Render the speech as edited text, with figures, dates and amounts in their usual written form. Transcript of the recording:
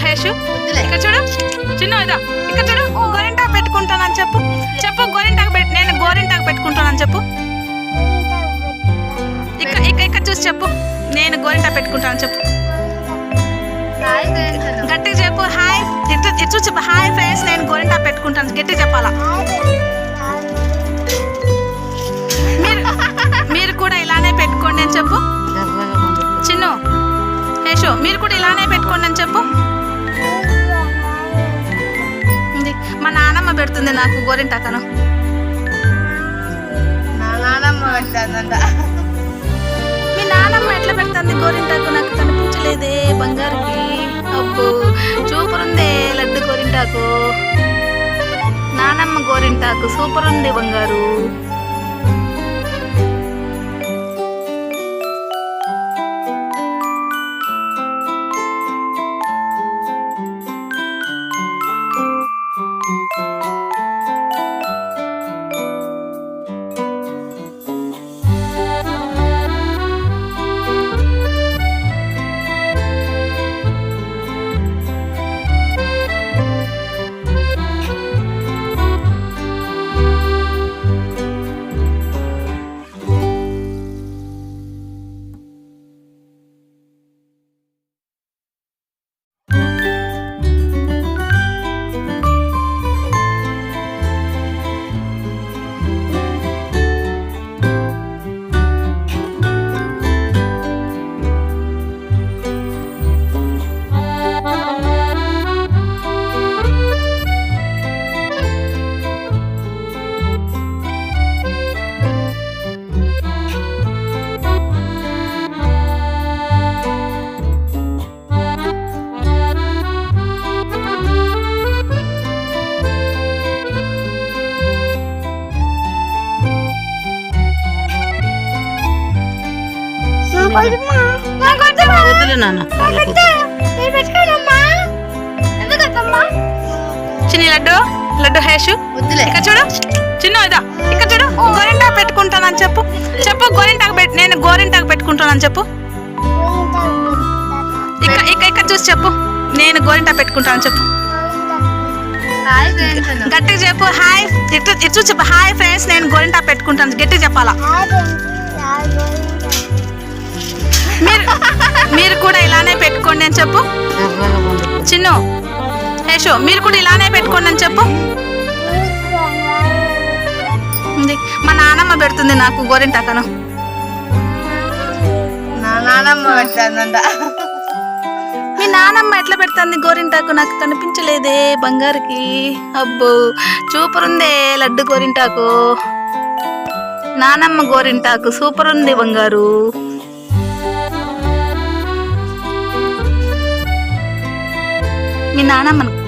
హేషు ఇక్కడ చూడు చిన్న ఇదా ఇక్కడ చూడు గోరింటాకు పెట్టుకుంటానని చెప్పు చెప్పు నేను గోరింటాకు పెట్టుకుంటానని చెప్పు ఇక్కడ చూసి చెప్పు నేను గోరింటాకు పెట్టుకుంటానని చెప్పు గట్టిగా చెప్పు హాయ్ ఇటు చెప్పు హాయ్ ఫ్రెండ్స్ నేను గోరింటాకు పెట్టుకుంటాను గట్టిగా చెప్పాలా మీరు కూడా ఇలానే పెట్టుకోండి అని చెప్పు చిన్ను హేషు మీరు కూడా ఇలానే పెట్టుకోండి అని చెప్పు మా నానమ్మ పెడుతుంది నాకు గోరింటాకను మీ నానమ్మ ఎట్లా పెడుతుంది గోరింటాకు నాకు కనిపించలేదే బంగారుకి అబ్బో సూపర్ ఉంది లడ్డు గోరింటాకు నానమ్మ గోరింటాకు సూపర్ ఉంది బంగారు చిన్న లడ్డు లడ్డు హేషు ఇక్కడ చూడు చిన్న ఇదా ఇక్కడ చూడు గోరింటాకు పెట్టుకుంటానని చెప్పు చెప్పు నేను గోరింటాకు పెట్టుకుంటానని చెప్పు ఇక్కడ చూసి చెప్పు నేను గోరింటాకు పెట్టుకుంటానని చెప్పు గట్టిగా చెప్పు హాయ్ ఇటు చెప్పు హాయ్ ఫ్రెండ్స్ నేను గోరింటాకు పెట్టుకుంటాను గట్టిగా చెప్పాలా మీరు కూడా ఇలానే పెట్టుకోండి అని చెప్పు చిన్ను హేషు మీరు కూడా ఇలానే పెట్టుకోండి అని చెప్పు మా నానమ్మ పెడుతుంది నాకు గోరింటాకను మీ నానమ్మ ఎట్లా పెడుతుంది గోరింటాకు నాకు కనిపించలేదే బంగారుకి అబ్బో సూపర్ ఉంది లడ్డు గోరింటాకు నానమ్మ గోరింటాకు సూపర్ ఉంది బంగారు మీ నానమ్మను